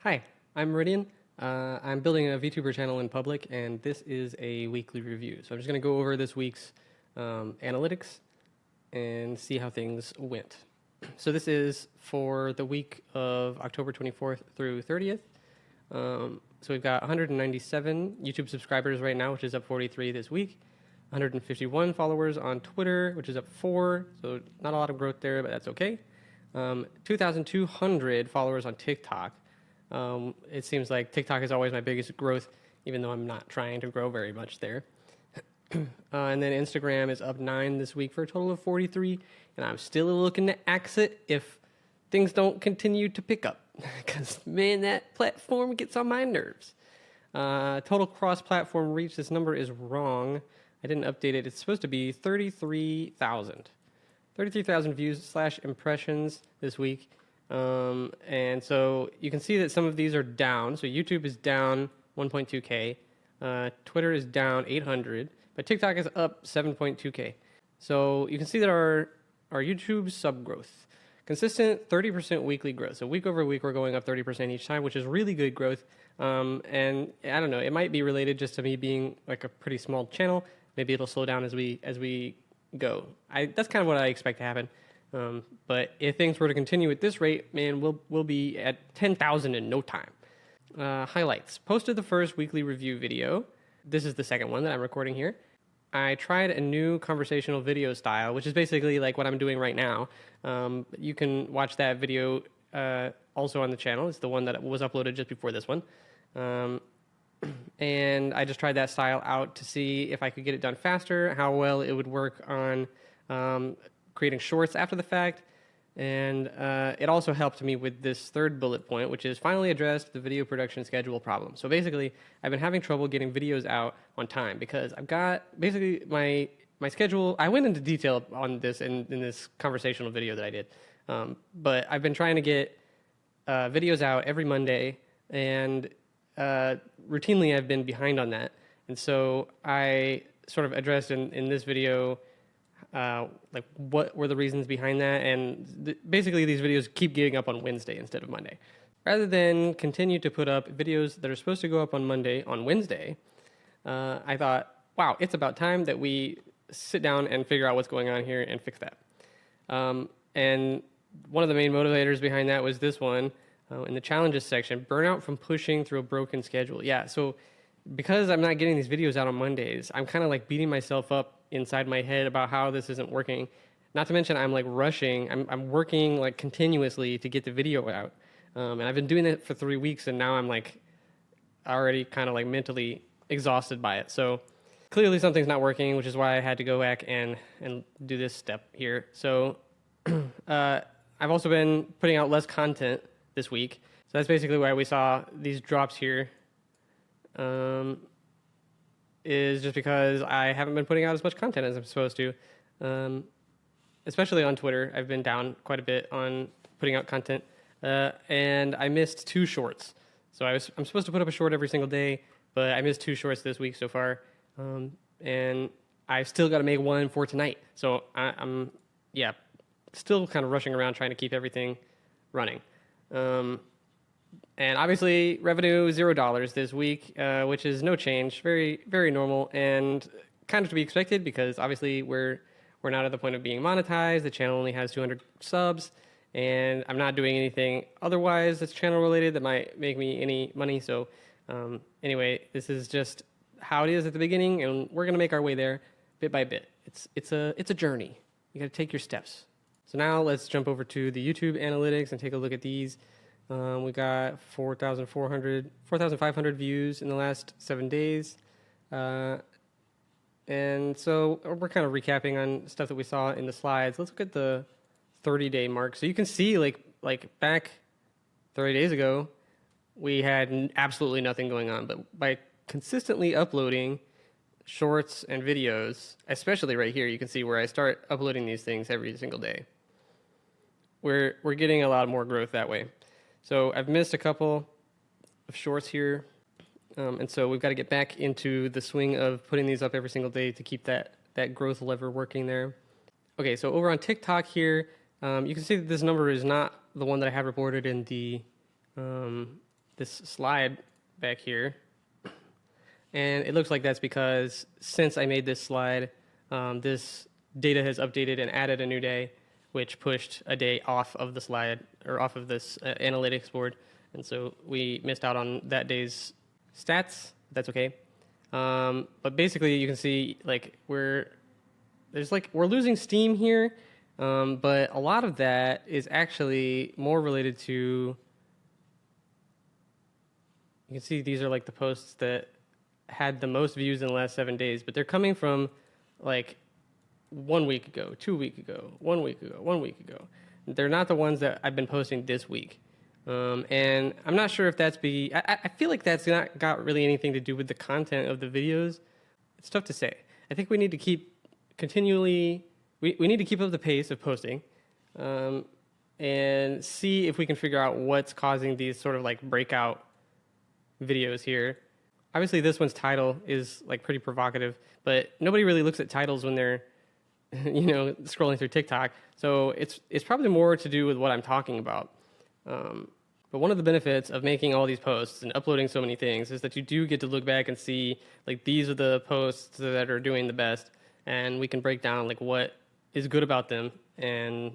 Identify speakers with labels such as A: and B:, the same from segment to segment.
A: Hi, I'm Meridian. I'm building a VTuber channel in public, and this is a weekly review. So I'm just going to go over this week's analytics and see how things went. So this is for the week of October 24th through 30th. So we've got 197 YouTube subscribers right now, which is up 43 this week. 151 followers on Twitter, which is up 4, so not a lot of growth there, but that's okay. 2,200 followers on TikTok. It seems like TikTok is always my biggest growth, even though I'm not trying to grow very much there. And then Instagram is up 9 this week for a total of 43, and I'm still looking to exit if things don't continue to pick up, because man, that platform gets on my nerves. Total cross-platform reach, this number is wrong. I didn't update it. It's supposed to be 33,000. 33,000 views / impressions this week. And so you can see that some of these are down. So YouTube is down 1.2K. Twitter is down 800. But TikTok is up 7.2K. So you can see that our YouTube sub growth, consistent 30% weekly growth. So week over week, we're going up 30% each time, which is really good growth. And I don't know, it might be related just to me being like a pretty small channel. Maybe it'll slow down as we go. That's kind of what I expect to happen. But if things were to continue at this rate, man, we'll be at 10,000 in no time. Highlights. Posted the first weekly review video. This is the second one that I'm recording here. I tried a new conversational video style, which is basically like what I'm doing right now. You can watch that video also on the channel. It's the one that was uploaded just before this one. And I just tried that style out to see if I could get it done faster, how well it would work on creating shorts after the fact. And it also helped me with this third bullet point, which is finally addressed the video production schedule problem. So basically, I've been having trouble getting videos out on time because I've got basically my schedule. I went into detail on this in this conversational video that I did. But I've been trying to get videos out every Monday, and routinely I've been behind on that. And so I sort of addressed in this video like what were the reasons behind that, and basically these videos keep getting up on Wednesday instead of Monday. Rather than continue to put up videos that are supposed to go up on Monday on Wednesday, I thought, wow, it's about time that we sit down and figure out what's going on here and fix that. And one of the main motivators behind that was this one in the challenges section: burnout from pushing through a broken schedule. Yeah, so because I'm not getting these videos out on Mondays, I'm kind of like beating myself up inside my head about how this isn't working. Not to mention I'm like rushing. I'm working like continuously to get the video out. And I've been doing it for 3 weeks, and now I'm like already kind of like mentally exhausted by it. So clearly something's not working, which is why I had to go back and do this step here. So I've also been putting out less content this week. So that's basically why we saw these drops here. Is just because I haven't been putting out as much content as I'm supposed to. Especially on Twitter, I've been down quite a bit on putting out content. And I missed 2 shorts. So I'm supposed to put up a short every single day, but I missed 2 shorts this week so far. And I've still got to make one for tonight. So I'm still kind of rushing around trying to keep everything running. And obviously, revenue $0 this week, which is no change, very, very normal, and kind of to be expected because obviously we're not at the point of being monetized. The channel only has 200 subs, and I'm not doing anything otherwise that's channel related that might make me any money. So anyway, this is just how it is at the beginning, and we're gonna make our way there bit by bit. It's a journey. You got to take your steps. So now let's jump over to the YouTube analytics and take a look at these. We got 4,500 views in the last 7 days. And so we're kind of recapping on stuff that we saw in the slides. Let's look at the 30-day mark. So you can see like back 30 days ago, we had absolutely nothing going on. But by consistently uploading shorts and videos, especially right here, you can see where I start uploading these things every single day. We're getting a lot more growth that way. So I've missed a couple of shorts here, and so we've got to get back into the swing of putting these up every single day to keep that growth lever working there. Okay, so over on TikTok here, you can see that this number is not the one that I had reported in the this slide back here. And it looks like that's because since I made this slide, this data has updated and added a new day, which pushed a day off of the slide or off of this analytics board. And so we missed out on that day's stats. That's okay. But basically you can see like we're losing steam here. But a lot of that is actually more related to, you can see these are like the posts that had the most views in the last 7 days, but they're coming from like 1 week ago, 2 weeks ago, 1 week ago, 1 week ago. They're not the ones that I've been posting this week. And I'm not sure if that's I feel like that's not got really anything to do with the content of the videos. It's tough to say. I think we need to keep continually, we need to keep up the pace of posting, and see if we can figure out what's causing these sort of like breakout videos here. Obviously this one's title is like pretty provocative, but nobody really looks at titles when they're, scrolling through TikTok. So it's probably more to do with what I'm talking about. But one of the benefits of making all these posts and uploading so many things is that you do get to look back and see like these are the posts that are doing the best, and we can break down like what is good about them and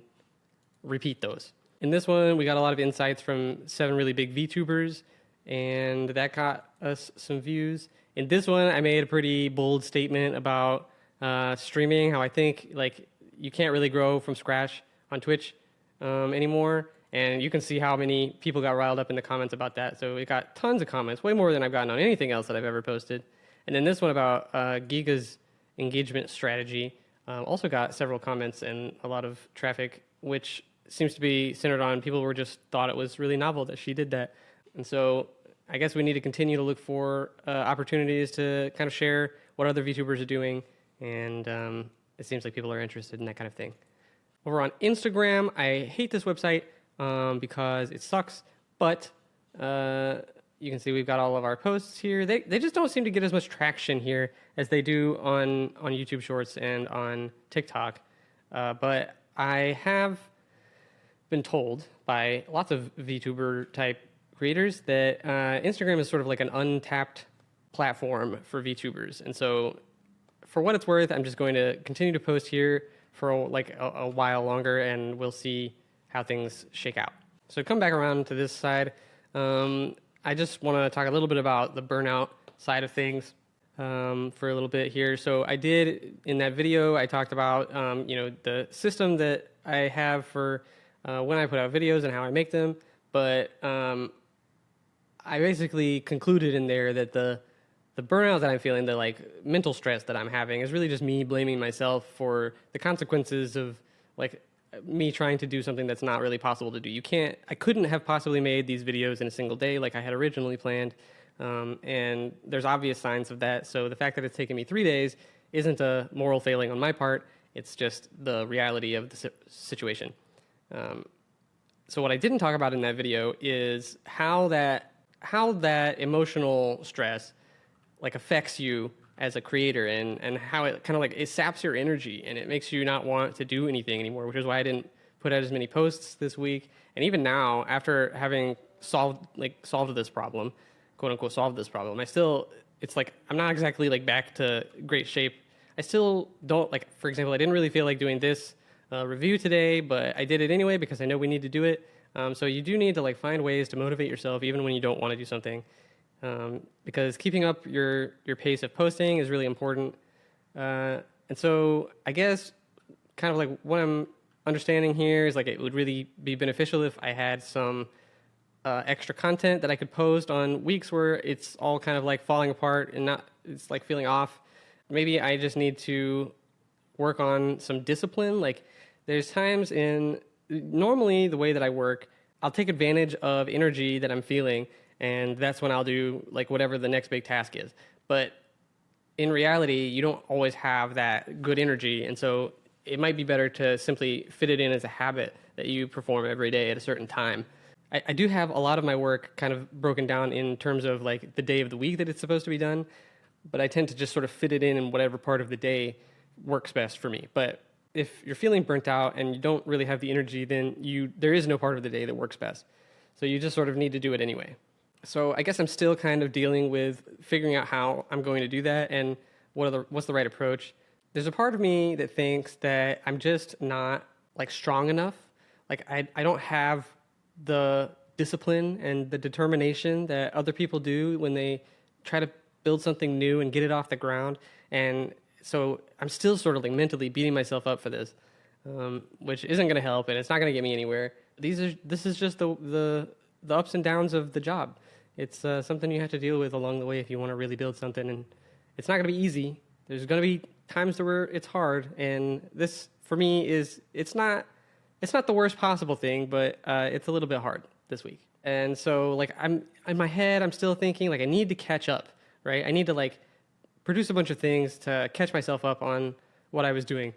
A: repeat those. In this one, we got a lot of insights from 7 really big VTubers, and that got us some views. In this one, I made a pretty bold statement about streaming, how I think like you can't really grow from scratch on Twitch anymore. And you can see how many people got riled up in the comments about that. So it got tons of comments, way more than I've gotten on anything else that I've ever posted. And then this one about Giga's engagement strategy also got several comments and a lot of traffic, which seems to be centered on people who just thought it was really novel that she did that. And so I guess we need to continue to look for opportunities to kind of share what other VTubers are doing. And it seems like people are interested in that kind of thing. Over on Instagram, I hate this website because it sucks, but you can see we've got all of our posts here. They just don't seem to get as much traction here as they do on YouTube Shorts and on TikTok. But I have been told by lots of VTuber type creators that Instagram is sort of like an untapped platform for VTubers. And so for what it's worth, I'm just going to continue to post here for like a while longer, and we'll see how things shake out. So come back around to this side. I just want to talk a little bit about the burnout side of things for a little bit here. So I did, in that video, I talked about the system that I have for when I put out videos and how I make them. But I basically concluded in there that the burnout that I'm feeling, the like mental stress that I'm having, is really just me blaming myself for the consequences of like me trying to do something that's not really possible to do. I couldn't have possibly made these videos in a single day like I had originally planned. And there's obvious signs of that. So the fact that it's taken me 3 days isn't a moral failing on my part. It's just the reality of the situation. So what I didn't talk about in that video is how that emotional stress like affects you as a creator, and how it kind of like it saps your energy and it makes you not want to do anything anymore, which is why I didn't put out as many posts this week. And even now, after having solved this problem, quote unquote solved this problem, it's like I'm not exactly like back to great shape. I still don't, like, for example, I didn't really feel like doing this review today, but I did it anyway because I know we need to do it. So you do need to like find ways to motivate yourself even when you don't want to do something. Because keeping up your pace of posting is really important. And so I guess kind of like what I'm understanding here is like it would really be beneficial if I had some extra content that I could post on weeks where it's all kind of like falling apart and it's like feeling off. Maybe I just need to work on some discipline. Like there's times normally the way that I work, I'll take advantage of energy that I'm feeling, and that's when I'll do like whatever the next big task is. But in reality, you don't always have that good energy, and so it might be better to simply fit it in as a habit that you perform every day at a certain time. I do have a lot of my work kind of broken down in terms of like the day of the week that it's supposed to be done, but I tend to just sort of fit it in whatever part of the day works best for me. But if you're feeling burnt out and you don't really have the energy, then there is no part of the day that works best. So you just sort of need to do it anyway. So I guess I'm still kind of dealing with figuring out how I'm going to do that and what's the right approach. There's a part of me that thinks that I'm just not like strong enough. Like I don't have the discipline and the determination that other people do when they try to build something new and get it off the ground. And so I'm still sort of like mentally beating myself up for this, which isn't going to help, and it's not going to get me anywhere. This is just the ups and downs of the job. It's something you have to deal with along the way if you want to really build something, and it's not going to be easy. There's going to be times where it's hard, and this for me it's not the worst possible thing, but it's a little bit hard this week. And so like I'm in my head, I'm still thinking like I need to catch up, right? I need to like produce a bunch of things to catch myself up on what I was doing.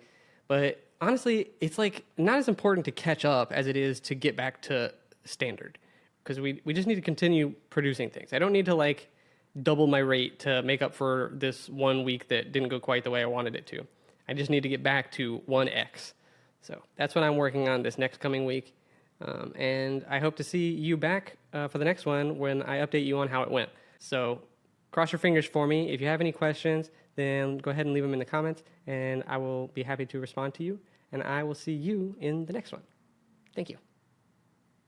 A: But honestly, it's like not as important to catch up as it is to get back to standard, because we just need to continue producing things. I don't need to like double my rate to make up for this 1 week that didn't go quite the way I wanted it to. I just need to get back to 1x. So that's what I'm working on this next coming week. And I hope to see you back for the next one when I update you on how it went. So cross your fingers for me. If you have any questions, then go ahead and leave them in the comments, and I will be happy to respond to you. And I will see you in the next one. Thank you.